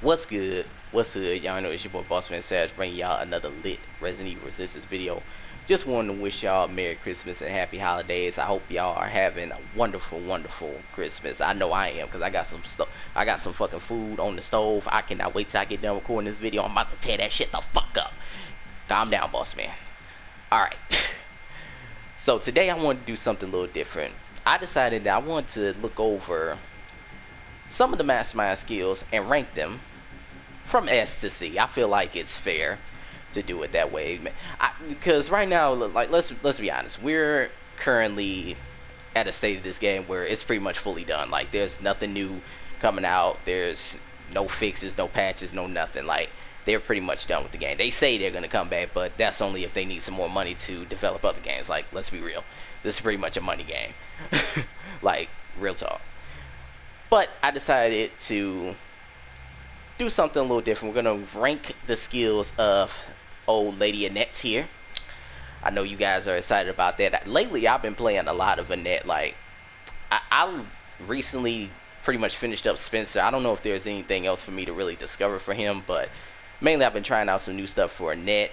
What's good? What's good? Y'all know it's your boy Bossman Savage bringing y'all another lit Resident Evil Resistance video. Just wanted to wish y'all a Merry Christmas and Happy Holidays. I hope y'all are having a wonderful, wonderful Christmas. I know I am because I got some stuff. I got some fucking food on the stove. I cannot wait till I get done recording this video. I'm about to tear that shit the fuck up. Calm down, boss man. Alright. So today I wanted to do something a little different. I decided that I want to look over some of the Mastermind skills and rank them from S to C. I feel like it's fair to do it that way, because right now, like, let's be honest, we're currently at a state of this game where it's pretty much fully done. Like, there's nothing new coming out. There's no fixes, no patches, no nothing. Like, they're pretty much done with the game. They say they're gonna come back, but that's only if they need some more money to develop other games. Like, let's be real, this is pretty much a money game. Like, real talk. But I decided to do something a little different. We're gonna rank the skills of old lady Annette here. I know you guys are excited about that. Lately I've been playing a lot of Annette. Like, I recently pretty much finished up Spencer. I don't know if there's anything else for me to really discover for him, but mainly I've been trying out some new stuff for Annette.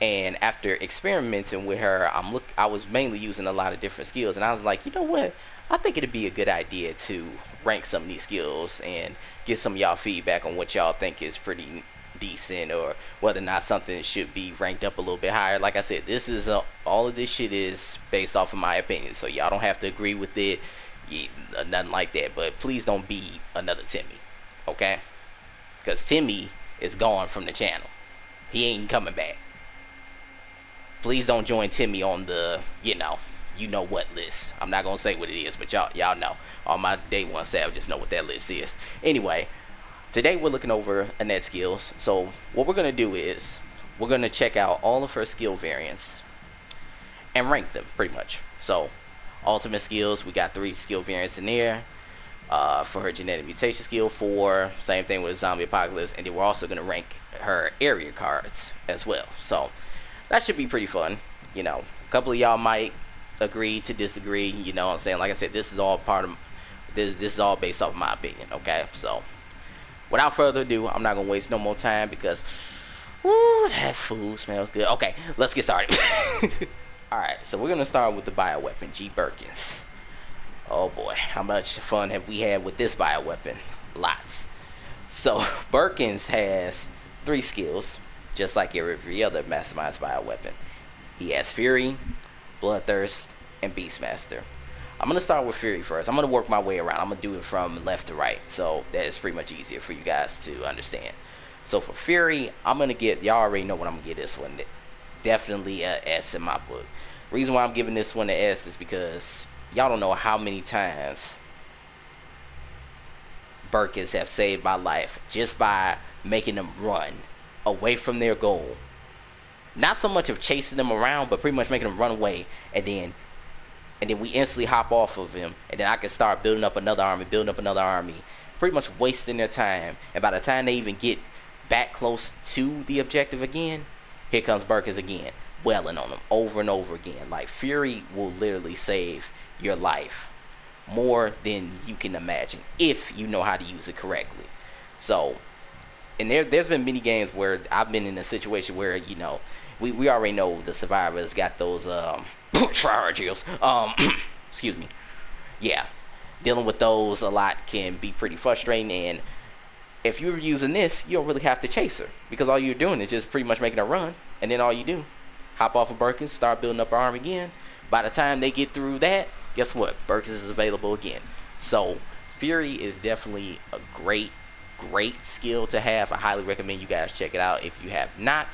And after experimenting with her, I was mainly using a lot of different skills, and I was like, you know what, I think it'd be a good idea to rank some of these skills and get some of y'all feedback on what y'all think is pretty decent, or whether or not something should be ranked up a little bit higher. Like I said, this is all of this shit is based off of my opinion, so y'all don't have to agree with it, nothing like that. But please don't be another Timmy, okay? Because Timmy is gone from the channel. He ain't coming back. Please don't join Timmy on the you know what list. I'm not gonna say what it is, but y'all know. All my day one savages know what that list is. Anyway, today we're looking over Annette skills. So what we're gonna do is we're gonna check out all of her skill variants and rank them pretty much. So ultimate skills, we got 3 skill variants in there. For her genetic mutation skill, 4, same thing with the zombie apocalypse, and then we're also gonna rank her area cards as well. So that should be pretty fun. You know, a couple of y'all might agree to disagree, you know what I'm saying? Like I said, this is all part of this is all based off my opinion, okay? So without further ado, I'm not gonna waste no more time because ooh, that food smells good. Okay, let's get started. Alright, so we're gonna start with the bioweapon, G. Birkins. Oh boy, how much fun have we had with this bioweapon? Lots. So Birkins has 3 skills, just like every other Mastermind's bioweapon. He has Fury, Bloodthirst, and Beastmaster. I'm going to start with Fury first. I'm going to work my way around. I'm going to do it from left to right, so that is pretty much easier for you guys to understand. So for Fury, I'm going to get, y'all already know what I'm going to get this one. Definitely a S in my book. Reason why I'm giving this one an S is because y'all don't know how many times Birkins have saved my life just by making them run away from their goal. Not so much of chasing them around, but pretty much making them run away, and then we instantly hop off of him, and then I can start building up another army, pretty much wasting their time. And by the time they even get back close to the objective again, here comes Birkins again, wailing on them over and over again. Like, Fury will literally save your life more than you can imagine if you know how to use it correctly. So, and there's been many games where I've been in a situation where, you know, we already know the survivors got those triangles. Excuse me. Yeah, dealing with those a lot can be pretty frustrating, and if you're using this, you don't really have to chase her, because all you're doing is just pretty much making her run, and then all you do, hop off of Birkins, start building up her arm again. By the time they get through that, guess what? Birkins is available again. So Fury is definitely a great skill to have. I highly recommend you guys check it out. If you have not,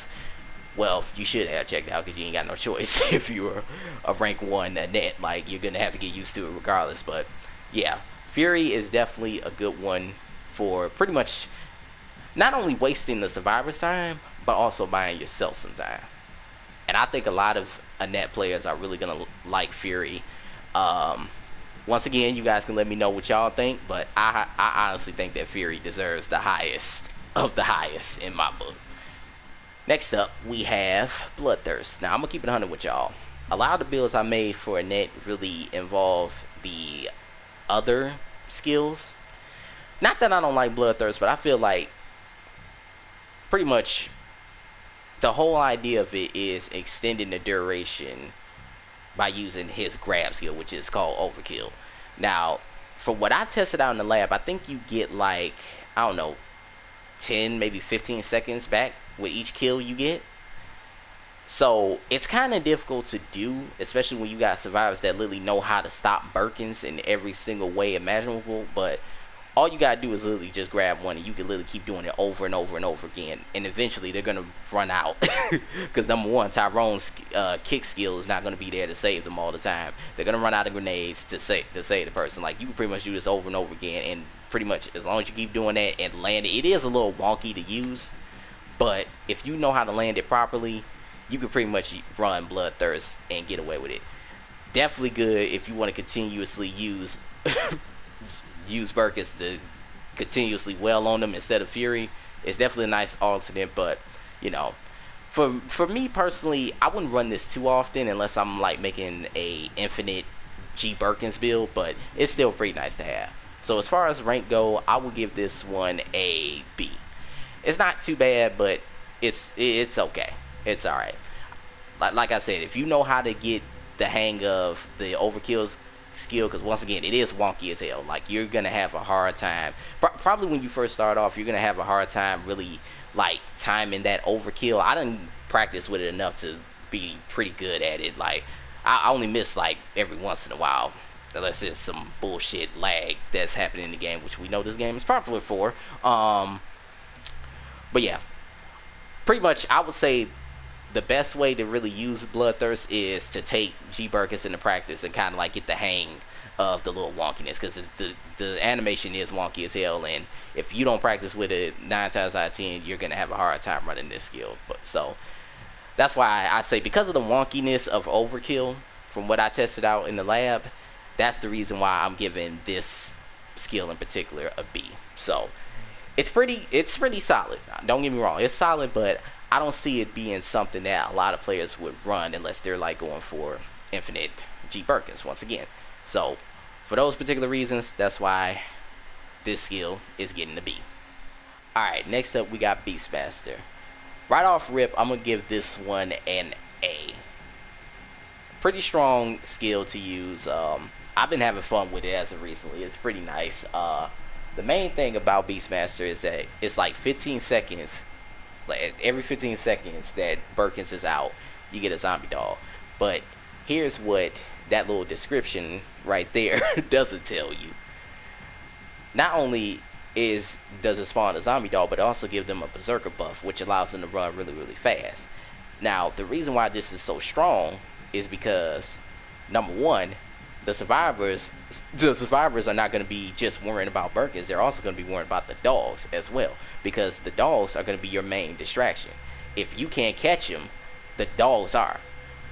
well, you should have checked it out, because you ain't got no choice. If you're a rank 1 Annette, like, you're gonna have to get used to it regardless. But yeah, Fury is definitely a good one for pretty much not only wasting the survivor's time, but also buying yourself some time. And I think a lot of Annette players are really gonna like Fury. Once again, you guys can let me know what y'all think, but I honestly think that Fury deserves the highest of the highest in my book. Next up, we have Bloodthirst. Now, I'm going to keep it 100 with y'all. A lot of the builds I made for Annette really involve the other skills. Not that I don't like Bloodthirst, but I feel like pretty much the whole idea of it is extending the duration by using his grab skill, which is called overkill. Now, for what I tested out in the lab, I think you get like, I don't know, 10, maybe 15 seconds back with each kill you get. So it's kind of difficult to do, especially when you got survivors that literally know how to stop Birkins in every single way imaginable. But all you gotta do is literally just grab one, and you can literally keep doing it over and over and over again. And eventually they're gonna run out, because number one, Tyrone's kick skill is not gonna be there to save them all the time. They're gonna run out of grenades to save the person. Like, you can pretty much do this over and over again, and pretty much as long as you keep doing that and land it, it is a little wonky to use, but if you know how to land it properly, you can pretty much run Bloodthirst and get away with it. Definitely good if you want to continuously use use Birkins to continuously wail on them instead of Fury. It's definitely a nice alternate, but you know, for me personally, I wouldn't run this too often unless I'm like making a infinite G Birkins build, but it's still pretty nice to have. So as far as rank go, I will give this one a B. It's not too bad, but it's okay. It's alright. Like I said, if you know how to get the hang of the overkill skill, because once again, it is wonky as hell. Like, you're gonna have a hard time. Probably when you first start off, you're gonna have a hard time really like timing that overkill. I didn't practice with it enough to be pretty good at it. Like, I only miss like every once in a while, unless there's some bullshit lag that's happening in the game, which we know this game is popular for. But yeah, pretty much I would say the best way to really use Bloodthirst is to take G Birkins into practice and kind of like get the hang of the little wonkiness, because the animation is wonky as hell, and if you don't practice with it 9 times out of 10, you're gonna have a hard time running this skill. But so that's why I say, because of the wonkiness of overkill from what I tested out in the lab, that's the reason why I'm giving this skill in particular a B. So it's pretty solid. Don't get me wrong, it's solid, but I don't see it being something that a lot of players would run unless they're like going for infinite G Birkins once again. So for those particular reasons, that's why this skill is getting a B. Alright, next up we got Beastmaster. Right off rip, I'm gonna give this one an A. Pretty strong skill to use. I've been having fun with it as of recently. It's pretty nice. The main thing about Beastmaster is that it's like 15 seconds. Like every 15 seconds that Birkins is out, you get a zombie dog. But here's what that little description right there doesn't tell you. Not only does it spawn a zombie dog, but it also gives them a berserker buff, which allows them to run really, really fast. Now, the reason why this is so strong is because, number one, the survivors are not going to be just worrying about Birkins. They're also going to be worrying about the dogs as well, because the dogs are going to be your main distraction. If you can't catch them, the dogs are.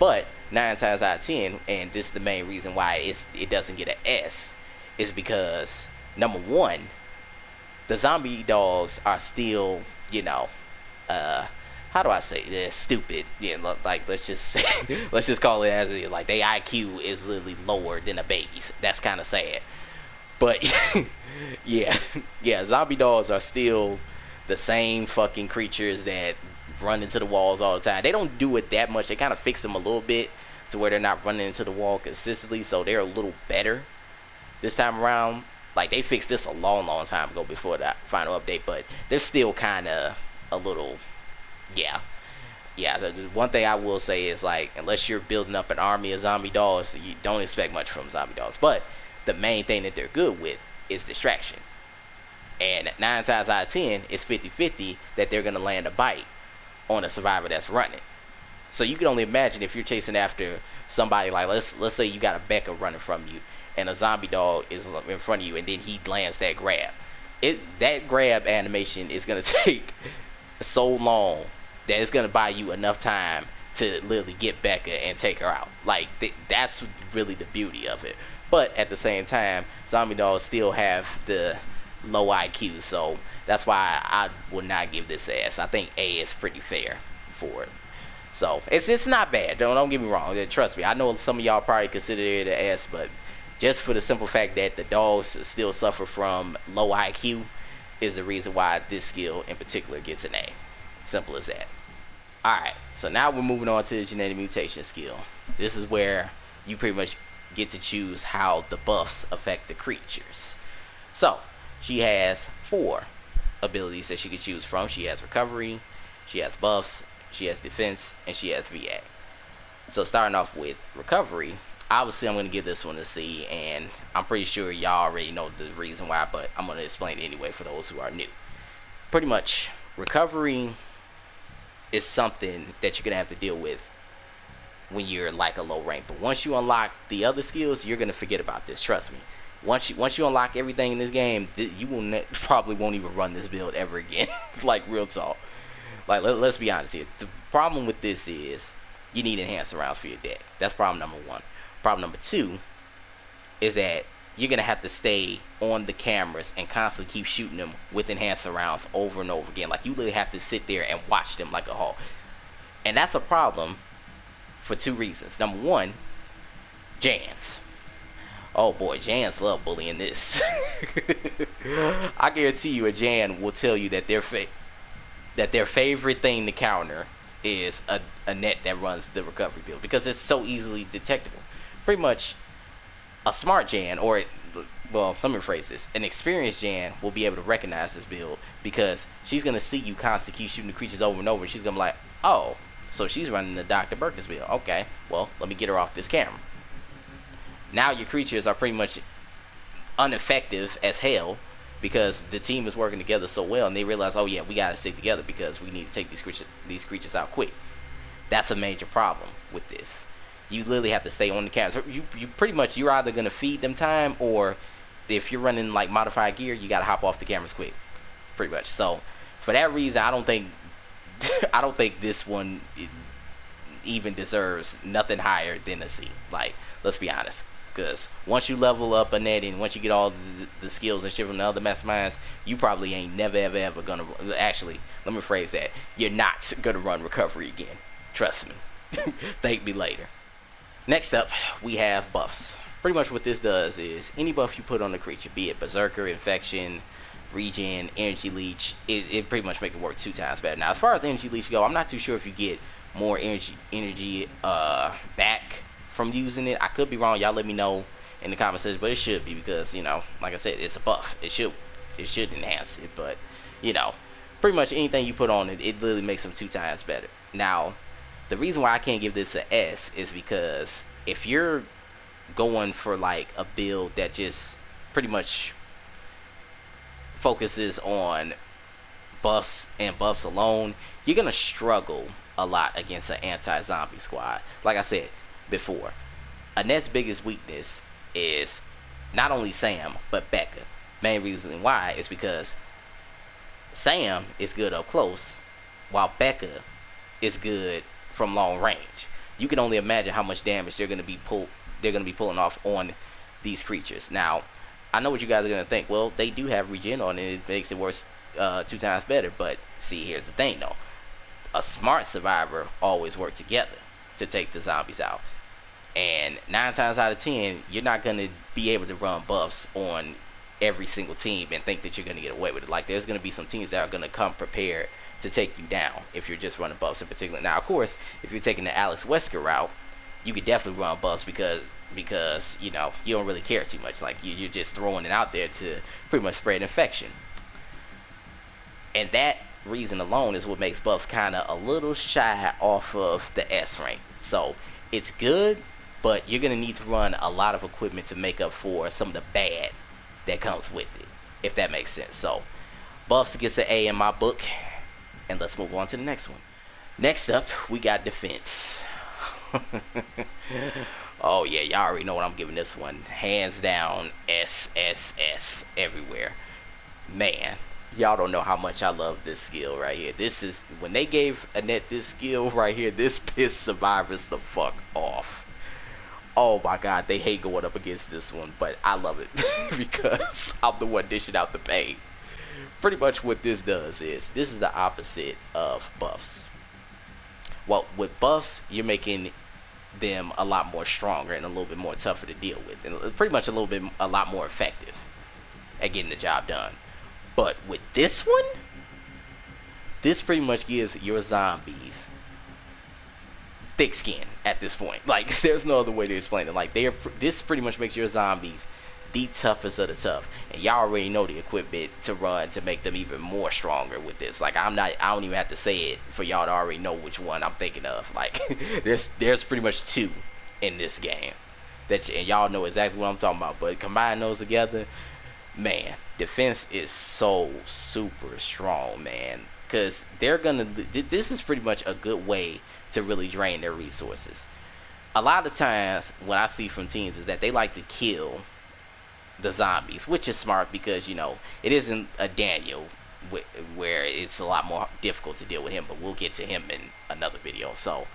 But 9 times out of 10, and this is the main reason why it doesn't get an S, is because, number one, the zombie dogs are still, you know, how do I say, they're stupid. Yeah, like, let's just say, let's just call it as it is. Like, their IQ is literally lower than a baby's. That's kind of sad. But yeah, zombie dogs are still the same fucking creatures that run into the walls all the time. They don't do it that much. They kind of fix them a little bit to where they're not running into the wall consistently, so they're a little better this time around. Like, they fixed this a long time ago before that final update, but they're still kind of a little, yeah. The one thing I will say is, like, unless you're building up an army of zombie dogs, you don't expect much from zombie dogs. But the main thing that they're good with is distraction. And 9 times out of 10, it's 50-50 that they're going to land a bite on a survivor that's running. So you can only imagine if you're chasing after somebody, like, let's say you got a Becca running from you, and a zombie dog is in front of you, and then he lands that grab. That grab animation is going to take so long that it's going to buy you enough time to literally get Becca and take her out. Like, that's really the beauty of it. But at the same time, zombie dogs still have the low IQ, so that's why I would not give this S. I think A is pretty fair for it. So it's not bad. Don't get me wrong. Trust me, I know some of y'all probably consider it an S, but just for the simple fact that the dogs still suffer from low IQ is the reason why this skill in particular gets an A. Simple as that. Alright, so now we're moving on to the genetic mutation skill. This is where you pretty much get to choose how the buffs affect the creatures. So, she has 4 abilities that she can choose from. She has recovery, she has buffs, she has defense, and she has VA. So starting off with recovery, obviously I'm going to give this one a C, and I'm pretty sure y'all already know the reason why, but I'm going to explain it anyway for those who are new. Pretty much, recovery is something that you're going to have to deal with when you're like a low rank. But once you unlock the other skills, you're going to forget about this, trust me. Once you unlock everything in this game, you will probably won't even run this build ever again. Like, real talk. Like, let's be honest here. The problem with this is you need enhanced rounds for your deck. That's problem number 1. Problem number 2 is that you're going to have to stay on the cameras and constantly keep shooting them with enhanced rounds over and over again. Like, you literally have to sit there and watch them like a hawk. And that's a problem for 2 reasons. Number 1, Jans. Oh boy, Jans love bullying this. I guarantee you a Jan will tell you that their favorite thing to counter is a Annette that runs the recovery build, because it's so easily detectable. Pretty much, a smart Jan, or well, let me rephrase this, an experienced Jan will be able to recognize this build, because she's going to see you constantly keep shooting the creatures over and over, and she's going to be like, oh, so she's running the Dr. Burkus build. Okay, well, let me get her off this camera. Now your creatures are pretty much ineffective as hell, because the team is working together so well, and they realize, oh yeah, we gotta stick together because we need to take these creatures out quick. That's a major problem with this. You literally have to stay on the camera. So you pretty much, you're either gonna feed them time, or if you're running like modified gear, you gotta hop off the cameras quick, pretty much. So for that reason, I don't think this one even deserves nothing higher than a C. Like, let's be honest. Because once you level up Annette, and once you get all the skills and shit from the other masterminds, you probably ain't never ever gonna, actually, let me phrase that, you're not gonna run recovery again. Trust me. Thank me later. Next up, we have buffs. Pretty much what this does is, any buff you put on the creature, be it Berserker, Infection, Regen, Energy Leech, it pretty much make it work 2 times better. Now, as far as Energy Leech go, I'm not too sure if you get more energy back from using it. I could be wrong, y'all let me know in the comment section, but it should be, because, you know, like I said, it's a buff. It should enhance it, but, you know, pretty much anything you put on it, it literally makes them 2 times better. Now, the reason why I can't give this an S is because if you're going for like a build that just pretty much focuses on buffs and buffs alone, you're gonna struggle a lot against an anti-zombie squad. Like I said before, Annette's biggest weakness is not only Sam, but Becca. Main reason why is because Sam is good up close, while Becca is good from long range. You can only imagine how much damage they're gonna be pulling off on these creatures. Now, I know what you guys are gonna think. Well, they do have regen on it. It makes it worse 2 times better. But see, here's the thing though. A smart survivor always work together to take the zombies out. And 9 times out of 10, you're not gonna be able to run buffs on every single team and think that you're gonna get away with it. Like, there's gonna be some teams that are gonna come prepared to take you down if you're just running buffs in particular. Now, of course, if you're taking the Alex Wesker route, you could definitely run buffs because you know, you don't really care too much. Like, you're just throwing it out there to pretty much spread infection. And that reason alone is what makes buffs kind of a little shy off of the S rank. So it's good, but you're gonna need to run a lot of equipment to make up for some of the bad that comes with it, if that makes sense. So buffs gets an A in my book, and let's move on to the next one. Next up, we got defense. Oh yeah, y'all already know what I'm giving this one. Hands down, SSS everywhere. Man, y'all don't know how much I love this skill right here. This is, when they gave Annette this skill right here, this pissed survivors the fuck off. Oh my god, they hate going up against this one, but I love it because I'm the one dishing out the pain. Pretty much what this does is, this is the opposite of buffs. Well, with buffs, you're making them a lot more stronger and a little bit more tougher to deal with, and pretty much a lot more effective at getting the job done. But with this one, This pretty much gives your zombies thick skin at this point. Like, there's no other way to explain it. Like, this pretty much makes your zombies the toughest of the tough, and y'all already know the equipment to run to make them even more stronger with this. Like, I don't even have to say it for y'all to already know which one I'm thinking of. Like, there's pretty much two in this game and y'all know exactly what I'm talking about. But combine those together, man, defense is so super strong, man. Because this is pretty much a good way to really drain their resources. A lot of times, what I see from teams is that they like to kill the zombies, which is smart because, you know, it isn't a Daniel where it's a lot more difficult to deal with him, but we'll get to him in another video. So,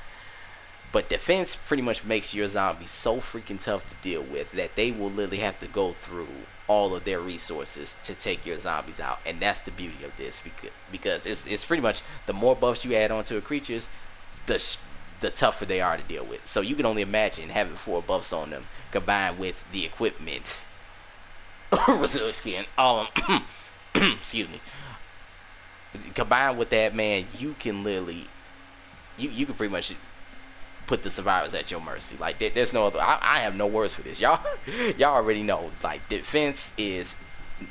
but defense pretty much makes your zombies so freaking tough to deal with that they will literally have to go through all of their resources to take your zombies out. And that's the beauty of this, because it's pretty much the more buffs you add onto a creatures, the tougher they are to deal with. So you can only imagine having 4 buffs on them combined with the equipment. Excuse me. Combined with that, man, you can literally, you can pretty much put the survivors at your mercy. Like, there's no other. I have no words for this. Y'all already know. Like, defense is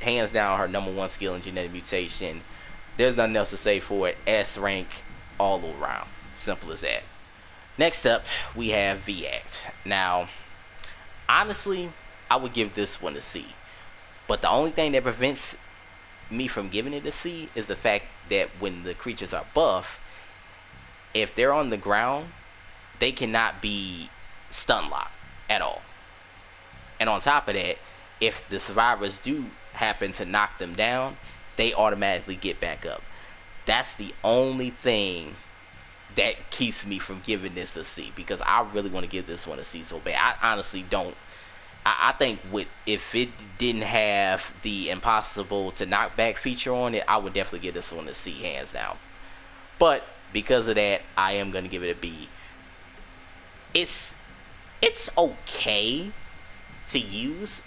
hands down her #1 skill in genetic mutation. There's nothing else to say for it. S rank all around. Simple as that. Next up, we have V-Act. Now, honestly, I would give this one a C. But the only thing that prevents me from giving it a C is the fact that when the creatures are buff, if they're on the ground, they cannot be stun locked at all. And on top of that, if the survivors do happen to knock them down, they automatically get back up. That's the only thing that keeps me from giving this a C, because I really want to give this one a C so bad. I honestly don't. I think if it didn't have the impossible to knock back feature on it, I would definitely give this one a C hands down. But because of that, I am going to give it a B. It's okay to use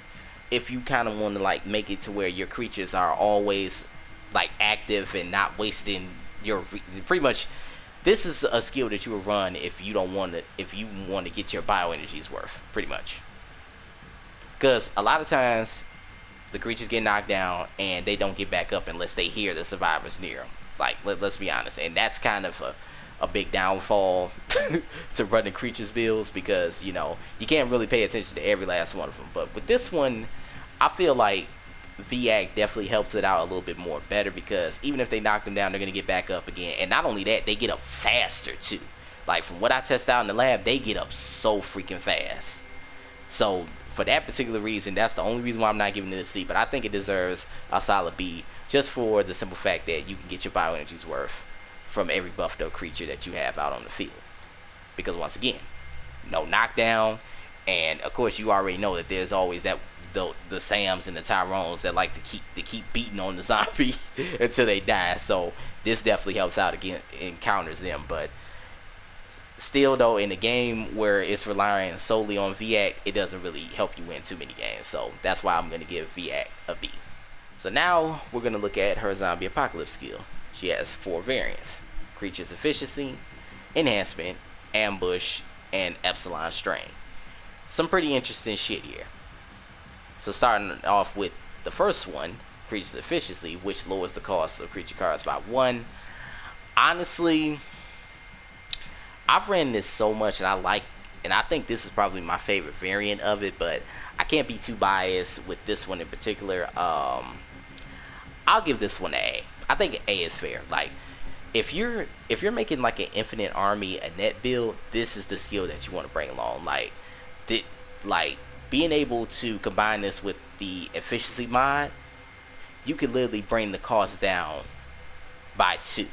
if you kind of want to like make it to where your creatures are always like active and not wasting your pretty much. This is a skill that you will run if you want to get your bioenergy's worth, pretty much. Because a lot of times the creatures get knocked down and they don't get back up unless they hear the survivors near them. Like, let's be honest, and that's kind of a big downfall to running creatures builds, because, you know, you can't really pay attention to every last one of them. But with this one, I feel like VAC definitely helps it out a little bit more better, because even if they knock them down, they're going to get back up again. And not only that, they get up faster too. Like, from what I tested out in the lab, they get up so freaking fast. So for that particular reason, that's the only reason why I'm not giving it a C. But I think it deserves a solid B, just for the simple fact that you can get your bioenergy's worth from every buffed up creature that you have out on the field. Because once again, no knockdown, and of course you already know that there's always that the Sams and the Tyrones that like to keep beating on the zombie until they die. So this definitely helps out again and counters them. But still though, in a game where it's relying solely on VAC, it doesn't really help you win too many games. So that's why I'm going to give VAC a B. So now we're going to look at her zombie apocalypse skill. She has 4 variants: creatures efficiency, enhancement, ambush, and epsilon strain. Some pretty interesting shit here. So starting off with the first one, creatures efficiency, which lowers the cost of creature cards by 1. Honestly, I've ran this so much, and I think this is probably my favorite variant of it, but I can't be too biased with this one in particular. I'll give this one an A. I think A is fair. Like, if you're making like an infinite army Annette build, this is the skill that you want to bring along. Like being able to combine this with the efficiency mod, you can literally bring the cost down by 2.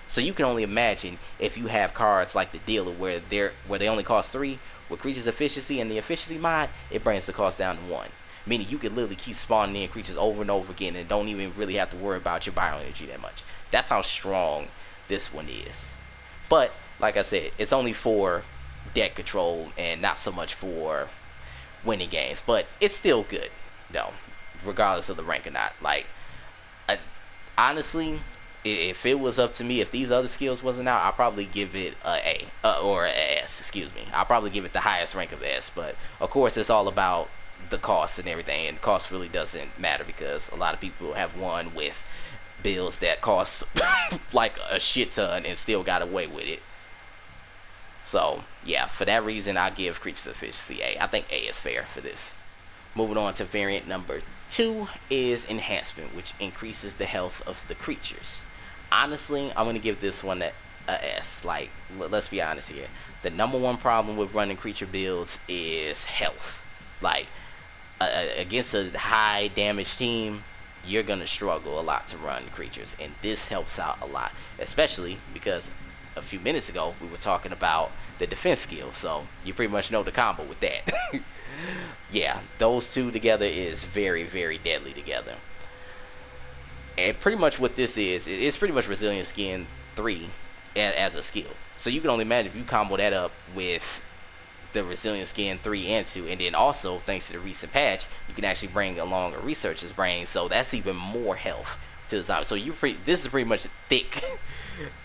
So you can only imagine if you have cards like the dealer where they only cost 3, with creatures efficiency and the efficiency mod, it brings the cost down to 1. Meaning you can literally keep spawning in creatures over and over again and don't even really have to worry about your bioenergy that much. That's how strong this one is. But like I said, it's only for deck control and not so much for winning games. But it's still good, though, regardless of the rank or not. Like, honestly, If it was up to me, if these other skills wasn't out, I'd probably give it or a S. Excuse me. I'll probably give it the highest rank of S. But of course, it's all about the cost and everything, and cost really doesn't matter because a lot of people have won with builds that cost like a shit ton and still got away with it. So yeah, for that reason, I give creatures efficiency A. I think A is fair for this. Moving on to variant number 2 is enhancement, which increases the health of the creatures. Honestly, I'm gonna give this one a S. Like, let's be honest here. The number one problem with running creature builds is health. Like, against a high damage team, you're gonna struggle a lot to run creatures, and this helps out a lot, especially because a few minutes ago we were talking about the defense skill, so you pretty much know the combo with that. Yeah, those two together is very, very deadly together. And pretty much what this is, it's pretty much Resilient Skin 3 as a skill. So you can only imagine if you combo that up with the Resilient Skin 3 and 2, and then also, thanks to the recent patch, you can actually bring along a Researcher's Brain, so that's even more health to the zombie. So this is pretty much thick.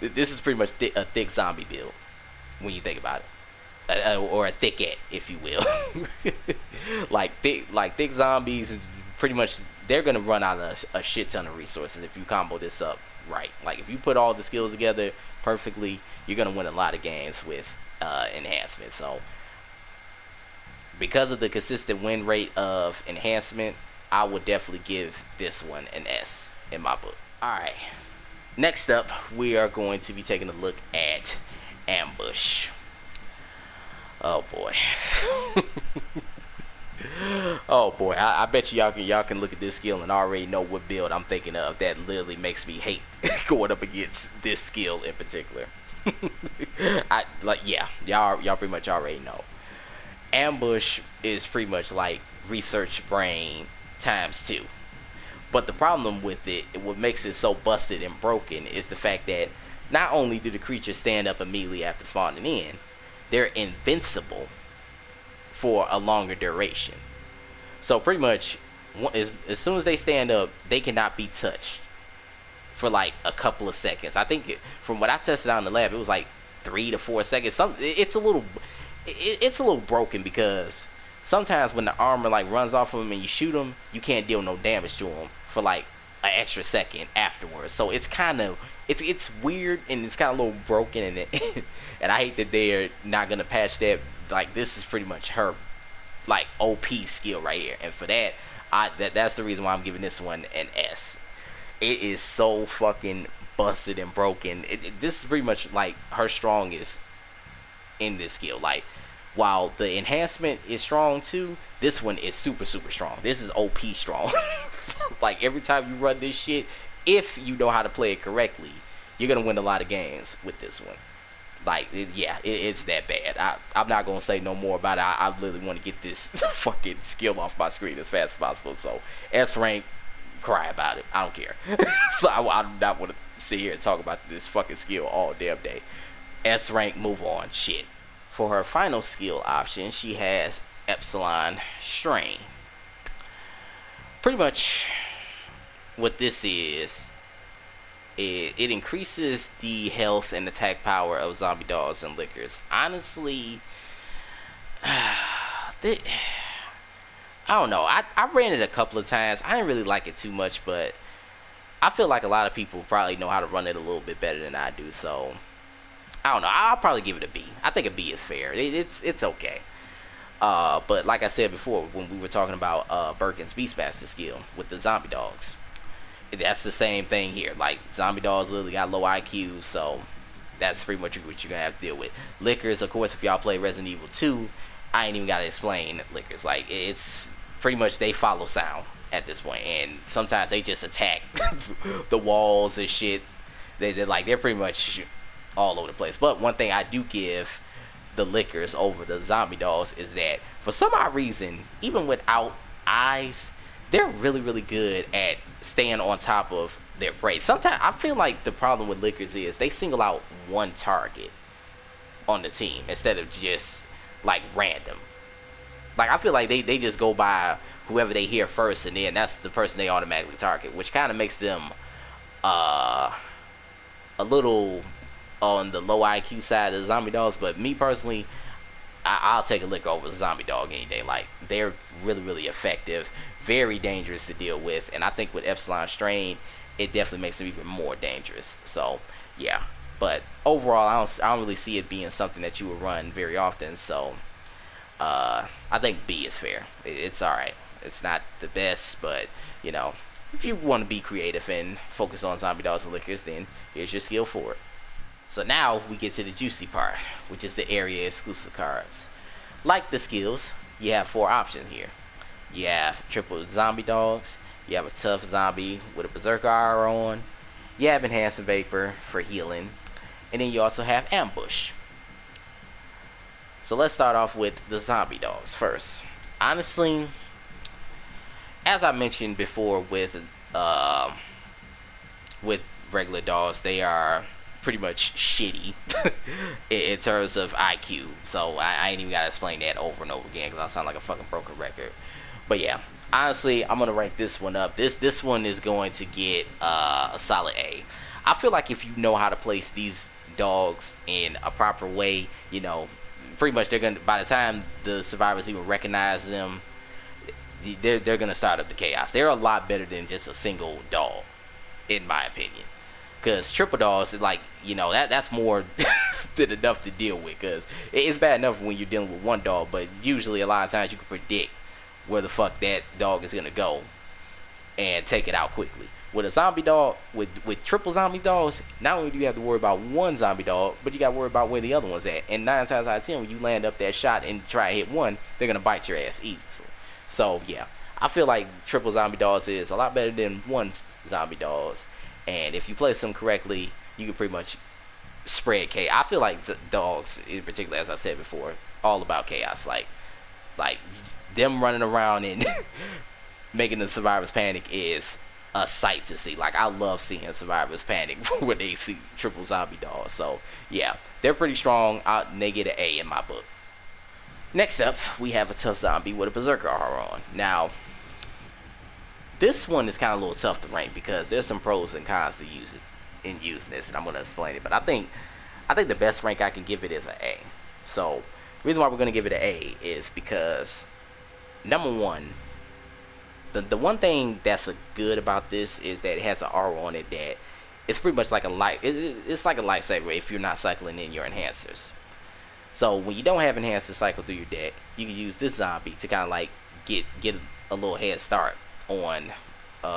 This is pretty much a thick zombie build when you think about it. Or a thicket, if you will. like thick zombies, pretty much they're gonna run out of a shit ton of resources if you combo this up right. Like, if you put all the skills together perfectly, you're gonna win a lot of games with enhancement. So because of the consistent win rate of enhancement, I would definitely give this one an S in my book. Alright, next up we are going to be taking a look at Ambush. Oh boy. Oh boy, I bet you y'all can look at this skill and already know what build I'm thinking of that literally makes me hate going up against this skill in particular. Y'all pretty much already know. Ambush is pretty much like Research Brain times 2. But the problem with it, what makes it so busted and broken, is the fact that not only do the creatures stand up immediately after spawning in, they're invincible for a longer duration. So pretty much, as soon as they stand up, they cannot be touched for like a couple of seconds. I think from what I tested out in the lab, it was like 3 to 4 seconds. It's a little broken because sometimes when the armor like runs off of them and you shoot them, you can't deal no damage to them for like an extra second afterwards. So it's kind of it's weird, and it's kind of a little broken in it. And I hate that they're not gonna patch that. Like, this is pretty much her like OP skill right here, and for that, that's the reason why I'm giving this one an S. It is so fucking busted and broken. This is pretty much like her strongest in this skill. Like, while the enhancement is strong too, this one is super strong. This is OP strong. Like, every time you run this shit, if you know how to play it correctly, you're gonna win a lot of games with this one. Like, it's that bad. I'm not gonna say no more about it. I literally want to get this fucking skill off my screen as fast as possible. So S rank, cry about it. I don't care. So I do not want to sit here and talk about this fucking skill all damn day. S rank, move on. Shit. For her final skill option, she has Epsilon Strain. Pretty much what this is, it increases the health and attack power of zombie dogs and lickers. Honestly, I don't know. I ran it a couple of times. I didn't really like it too much, but I feel like a lot of people probably know how to run it a little bit better than I do. So I don't know. I'll probably give it a B. I think a B is fair. It's okay. But like I said before, when we were talking about Birkin's Beastmaster skill with the zombie dogs, that's the same thing here. Like, zombie dogs literally got low IQ, so that's pretty much what you're gonna have to deal with. Lickers, of course, if y'all play Resident Evil 2, I ain't even gotta explain lickers. Like, it's pretty much they follow sound at this point, and sometimes they just attack the walls and shit. They're pretty much all over the place. But one thing I do give the lickers over the zombie dogs is that for some odd reason, even without eyes, they're really good at staying on top of their prey. Sometimes I feel like the problem with lickers is they single out one target on the team instead of just like random. Like, I feel like they just go by whoever they hear first, and then that's the person they automatically target, which kind of makes them a little on the low IQ side of the zombie dogs, but me personally, I'll take a lick over the zombie dog any day. Like, they're really, really effective, very dangerous to deal with, and I think with Epsilon Strain, it definitely makes them even more dangerous. So, yeah. But overall, I don't really see it being something that you would run very often. So, I think B is fair. It's all right. It's not the best, but you know, if you want to be creative and focus on zombie dogs and lickers, then here's your skill for it. So now we get to the juicy part, which is the area exclusive cards. Like the skills, you have four options here. You have triple zombie dogs, you have a tough zombie with a berserker aura on, you have enhancing vapor for healing, and then you also have ambush. So let's start off with the zombie dogs first. Honestly, as I mentioned before with regular dogs, they are pretty much shitty in terms of IQ. So I ain't even gotta explain that over and over again because I sound like a fucking broken record. But yeah, honestly, I'm gonna rank this one up. This one is going to get a solid A. I feel like if you know how to place these dogs in a proper way, you know, pretty much they're gonna, by the time the survivors even recognize them, they're gonna start up the chaos. They're a lot better than just a single dog, in my opinion. Because triple dogs, like, you know, that's more than enough to deal with. Because it's bad enough when you're dealing with one dog, but usually a lot of times you can predict where the fuck that dog is gonna go and take it out quickly. With a zombie dog, with triple zombie dogs, not only do you have to worry about one zombie dog, but you got to worry about where the other one's at. And 9 times out of 10, when you land up that shot and try to hit one, they're gonna bite your ass easily. So yeah, I feel like triple zombie dogs is a lot better than one zombie dogs. And if you place them correctly, you can pretty much spread chaos. I feel like dogs, in particular, as I said before, all about chaos. Like them running around and making the survivors panic is a sight to see. Like, I love seeing survivors panic when they see triple zombie dogs. So yeah, they're pretty strong. They get an A in my book. Next up, we have a tough zombie with a berserker aura on. Now, this one is kind of a little tough to rank because there's some pros and cons to using this, and I'm going to explain it. But I think the best rank I can give it is an A. So the reason why we're going to give it an A is because, number one, the one thing that's good about this is that it has an aura on it that it's pretty much like a life. It's like a lifesaver if you're not cycling in your enhancers. So when you don't have enhancers cycle through your deck, you can use this zombie to kind of like get a little head start on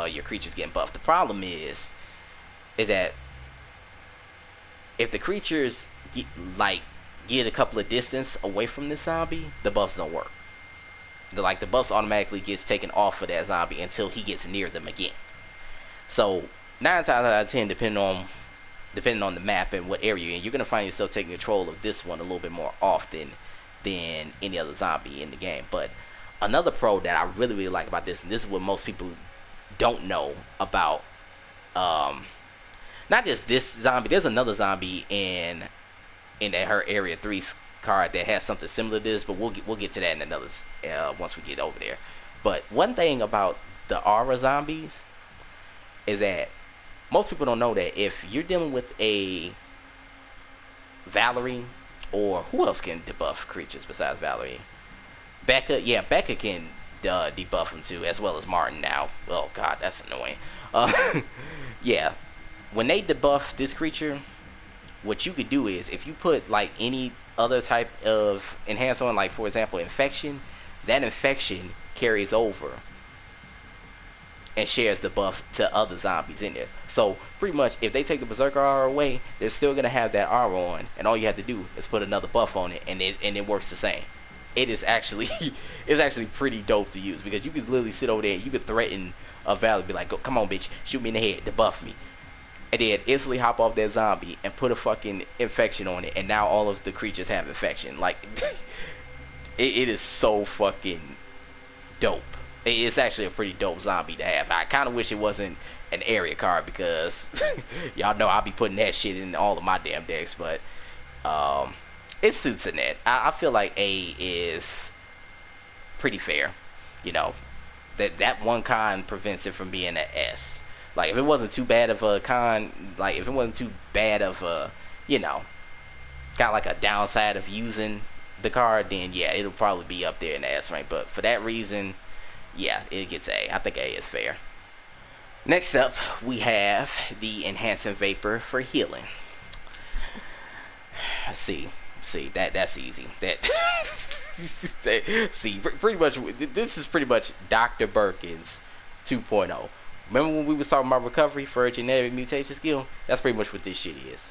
your creatures getting buffed. The problem is that if the creatures get a couple of distance away from this zombie, the buffs don't work. The buffs automatically gets taken off of that zombie until he gets near them again. So 9 times out of 10, depending on the map and what area you're in, you're gonna find yourself taking control of this one a little bit more often than any other zombie in the game. But another pro that I really, really like about this, and this is what most people don't know about, not just this zombie. There's another zombie in her area 3 card that has something similar to this, but we'll get to that in another once we get over there. But one thing about the aura zombies is that most people don't know that if you're dealing with a Valerie, or who else can debuff creatures besides Valerie? Becca, yeah, Becca can debuff them too, as well as Martin now. Oh god, that's annoying. Yeah, when they debuff this creature, what you could do is, if you put like any other type of enhance on, like for example infection, that infection carries over and shares the buffs to other zombies in there. So pretty much, if they take the berserker aura away, they're still gonna have that aura on, and all you have to do is put another buff on it, and it works the same. It is actually it's actually pretty dope to use, because you could literally sit over there and you could threaten a Valley, be like, come on bitch, shoot me in the head, debuff me, and then instantly hop off that zombie and put a fucking infection on it, and now all of the creatures have infection. Like it is so fucking dope. It's actually a pretty dope zombie to have. I kind of wish it wasn't an area card, because y'all know I'll be putting that shit in all of my damn decks, but it suits Annette. I feel like A is pretty fair. You know, that one con prevents it from being an S. Like if it wasn't too bad of a con, like if it wasn't too bad of a, you know, got like a downside of using the card, then yeah, it'll probably be up there in the S rank. But for that reason, yeah, it gets A. I think A is fair. Next up, we have the Enhancing Vapor for healing. See that's easy. That see, pretty much this is pretty much Dr. Birkin's 2.0. Remember when we was talking about recovery for a genetic mutation skill? That's pretty much what this shit is.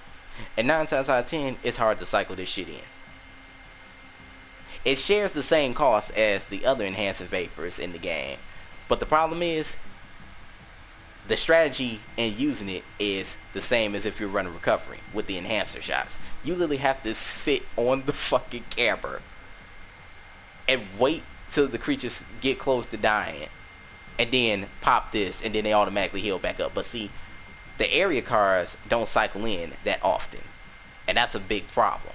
And 9 times out of 10, it's hard to cycle this shit in. It shares the same cost as the other enhancing vapors in the game, but the problem is the strategy in using it is the same as if you're running recovery with the enhancer shots. You literally have to sit on the fucking camera and wait till the creatures get close to dying, and then pop this, and then they automatically heal back up. But see, the area cards don't cycle in that often, and that's a big problem.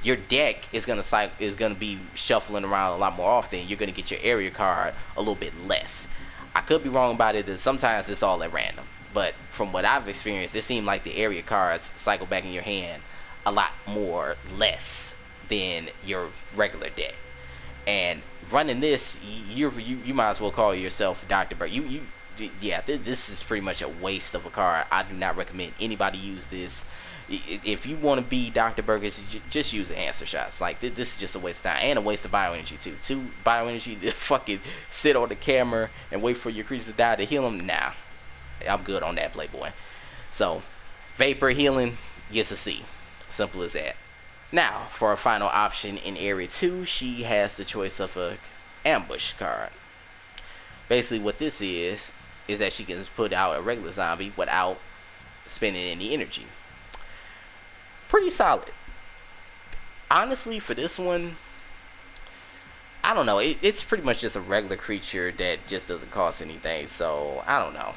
Your deck is gonna be shuffling around a lot more often. You're gonna get your area card a little bit less. I could be wrong about it, that sometimes it's all at random, but from what I've experienced, it seemed like the area cards cycle back in your hand a lot more less than your regular deck. And running this, you might as well call yourself Dr. Bird. Yeah, this is pretty much a waste of a card. I do not recommend anybody use this. If you want to be Dr. Burgers, just use answer shots. Like, this is just a waste of time. And a waste of bioenergy, too. 2 bioenergy to fucking sit on the camera and wait for your creatures to die to heal them? Nah. I'm good on that, Playboy. So, Vapor Healing gets a C. Simple as that. Now, for our final option in Area 2, she has the choice of a Ambush card. Basically, what this is that she can put out a regular zombie without spending any energy. Pretty solid. Honestly, for this one, I don't know. It's pretty much just a regular creature that just doesn't cost anything. So, I don't know.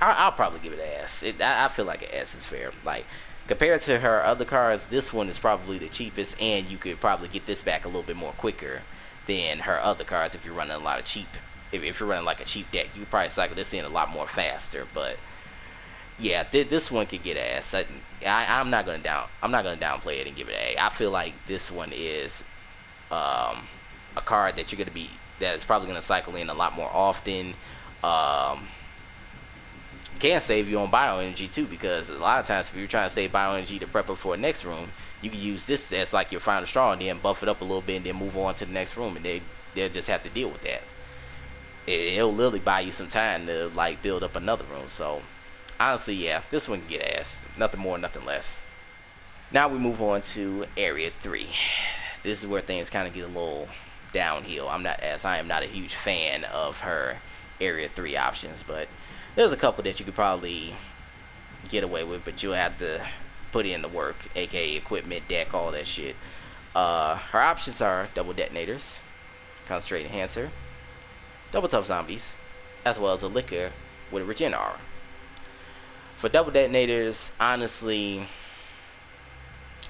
I'll probably give it an S. I feel like an S is fair. Like, compared to her other cards, this one is probably the cheapest, and you could probably get this back a little bit more quicker than her other cards if you're running a lot of cheap. If you're running like a cheap deck, you could probably cycle this in a lot more faster. But yeah, this one could get ass. I'm not gonna downplay it and give it an A. I feel like this one is a card that that is probably gonna cycle in a lot more often. Can save you on bioenergy too, because a lot of times if you're trying to save bioenergy to prep up for a next room, you can use this as like your final straw and then buff it up a little bit and then move on to the next room, and they'll just have to deal with that. It'll literally buy you some time to like build up another room. So honestly, yeah, this one can get ass. Nothing more, nothing less. Now we move on to Area 3. This is where things kind of get a little downhill. I am not a huge fan of her Area 3 options, but there's a couple that you could probably get away with, but you'll have to put in the work, aka equipment, deck, all that shit. Her options are double detonators, concentrate enhancer, double tough zombies, as well as a liquor with a regen aura. For double detonators, honestly,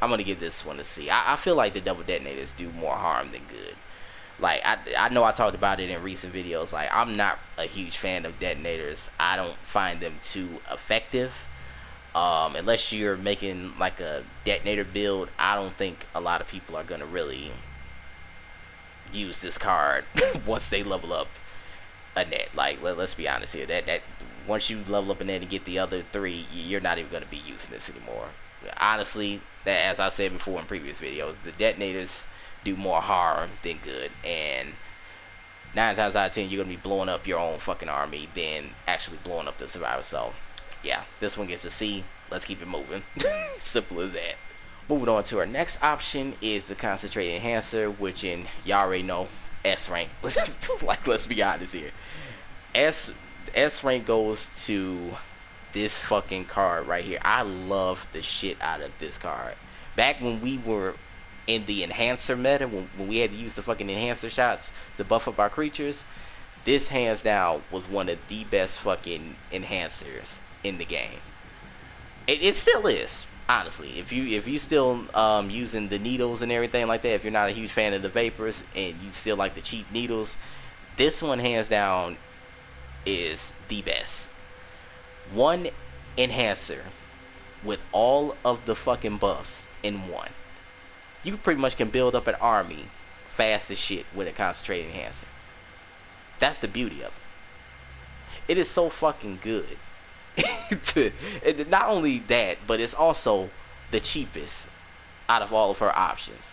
I'm gonna give this one a C. I feel like the double detonators do more harm than good. Like, I know I talked about it in recent videos. Like, I'm not a huge fan of detonators. I don't find them too effective. Unless you're making like a detonator build, I don't think a lot of people are gonna really use this card once they level up Annette. Like, let's be honest here. That once you level up Annette and get the other 3, you're not even gonna be using this anymore. Honestly, as I said before in previous videos, the detonators do more harm than good, and 9 times out of 10 you're gonna be blowing up your own fucking army than actually blowing up the survivor. So yeah, this one gets a C. Let's keep it moving. Simple as that. Moving on to our next option is the concentrated enhancer, which y'all already know, S rank. Like, let's be honest here. S rank goes to this fucking card right here. I love the shit out of this card. Back when we were in the enhancer meta, when we had to use the fucking enhancer shots to buff up our creatures, this hands down was one of the best fucking enhancers in the game. It still is, honestly. If you still using the needles and everything like that, if you're not a huge fan of the vapors and you still like the cheap needles, This one, hands down, is the best. One enhancer with all of the fucking buffs in one. You pretty much can build up an army fast as shit with a concentrated enhancer. That's the beauty of it. It is so fucking good. And not only that, but it's also the cheapest out of all of her options.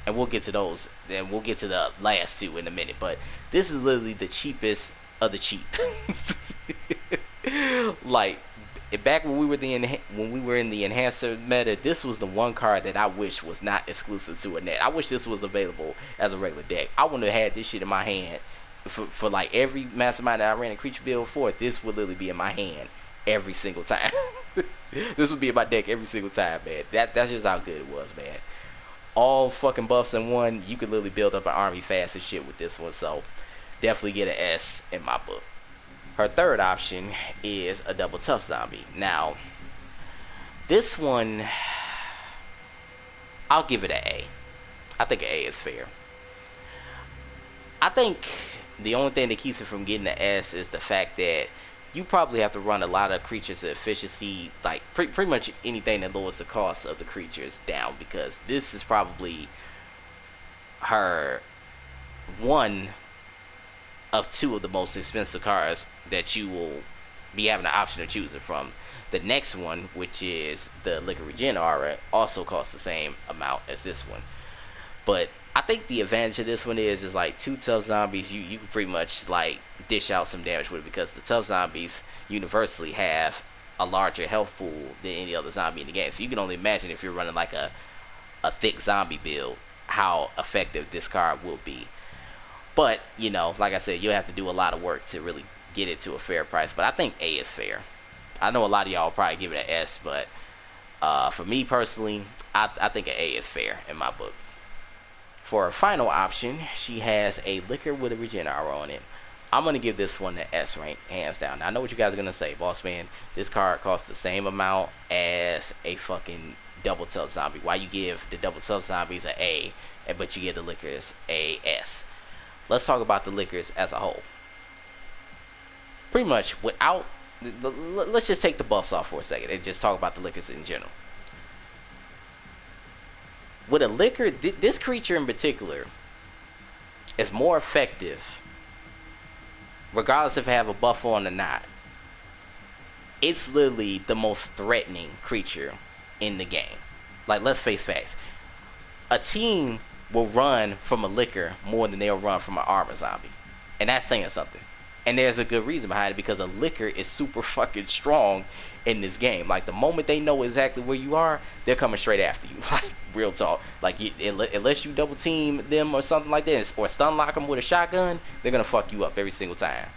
And we'll get to those, and we'll get to the last two in a minute. But this is literally the cheapest of the cheap. Like, back when we were in the enhancer meta, this was the one card that I wish was not exclusive to Annette. I wish this was available as a regular deck. I wouldn't have had this shit in my hand for like every mastermind that I ran a creature build for. This would literally be in my hand every single time. This would be in my deck every single time, man. That's just how good it was, man. All fucking buffs in one. You could literally build up an army fast as shit with this one. So definitely get an S in my book. Her third option is a double tough zombie. Now, this one, I'll give it an A. I think an A is fair. I think the only thing that keeps it from getting an S is the fact that you probably have to run a lot of creatures' efficiency, like pretty much anything that lowers the cost of the creatures down, because this is probably her one of two of the most expensive cards that you will be having the option of choosing from. The next one, which is the Liquor Regen Aura, also costs the same amount as this one. But I think the advantage of this one is like two tough zombies, you can pretty much like dish out some damage with it, because the tough zombies universally have a larger health pool than any other zombie in the game. So you can only imagine, if you're running like a thick zombie build, how effective this card will be. But, you know, like I said, you'll have to do a lot of work to really get it to a fair price. But I think A is fair. I know a lot of y'all will probably give it an S, but for me personally, I think an A is fair in my book. For her final option, she has a Liquor with a Regen Aura on it. I'm going to give this one an S rank, hands down. Now, I know what you guys are going to say. Boss man, this card costs the same amount as a fucking double tough zombie. Why you give the double tough zombies an A, but you give the Liquors a S? Let's talk about the Liquors as a whole. Pretty much without, let's just take the buffs off for a second and just talk about the Liquors in general. With a Liquor, this creature in particular is more effective regardless if I have a buff on or not. It's literally the most threatening creature in the game. Like, let's face facts. A team will run from a Liquor more than they'll run from an armor zombie. And that's saying something. And there's a good reason behind it, because a Liquor is super fucking strong in this game. Like, the moment they know exactly where you are, they're coming straight after you. Like, real talk. Like, unless you double team them or something like that, or stun lock them with a shotgun, they're gonna fuck you up every single time.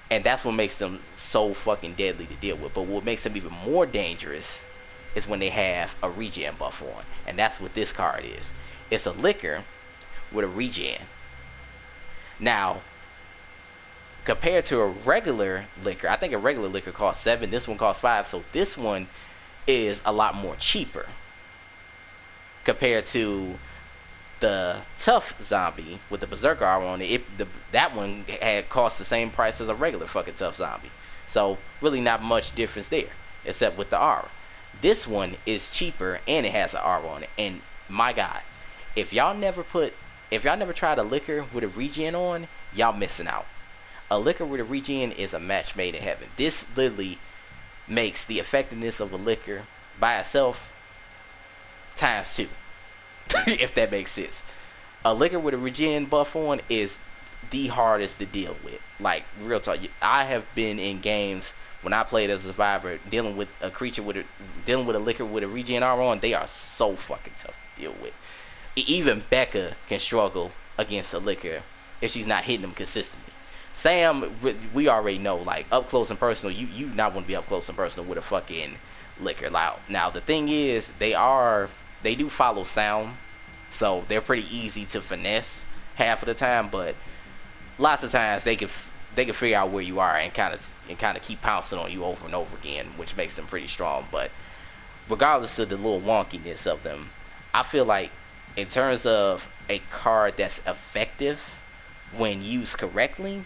And that's what makes them so fucking deadly to deal with. But what makes them even more dangerous is when they have a regen buff on. And that's what this card is. It's a Liquor with a regen. Now, compared to a regular Liquor, I think a regular Liquor costs 7, this one costs 5, so this one is a lot more cheaper compared to the tough zombie with the Berserker armor on it. That one had cost the same price as a regular fucking tough zombie, so really not much difference there, except with the aura. This one is cheaper and it has an aura on it, and my god, if y'all never tried a Liquor with a regen on, y'all missing out. A Liquor with a regen is a match made in heaven. This literally makes the effectiveness of a Liquor by itself times 2. If that makes sense. A Liquor with a regen buff on is the hardest to deal with. Like, real talk. I have been in games when I played as a survivor dealing with a creature dealing with a Liquor with a regen armor on. They are so fucking tough to deal with. Even Becca can struggle against a Liquor if she's not hitting them consistently. Sam, we already know, like, up close and personal, you not want to be up close and personal with a fucking Liquor. Now the thing is, they do follow sound, so they're pretty easy to finesse half of the time, but lots of times they can figure out where you are and kind of keep pouncing on you over and over again, which makes them pretty strong. But regardless of the little wonkiness of them, I feel like in terms of a card that's effective, when used correctly,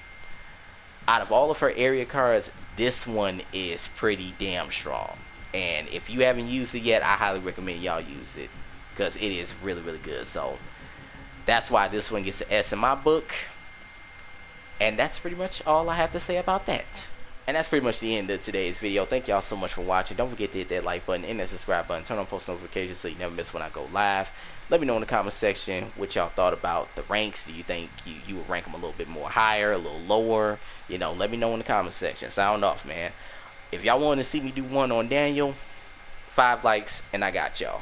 out of all of her area cards, this one is pretty damn strong. And if you haven't used it yet, I highly recommend y'all use it because it is really, really good. So that's why this one gets an S in my book. And that's pretty much all I have to say about that. And that's pretty much the end of today's video. Thank y'all so much for watching. Don't forget to hit that like button and that subscribe button. Turn on post notifications so you never miss when I go live. Let me know in the comment section what y'all thought about the ranks. Do you think you would rank them a little bit more higher, a little lower? You know, let me know in the comment section. Sound off, man. If y'all want to see me do one on Daniel, 5 likes and I got y'all.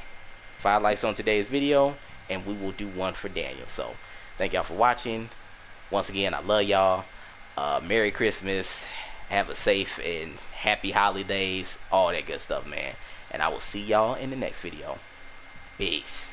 5 likes on today's video and we will do one for Daniel. So thank y'all for watching. Once again, I love y'all. Merry Christmas. Have a safe and happy holidays. All that good stuff, man. And I will see y'all in the next video. Peace.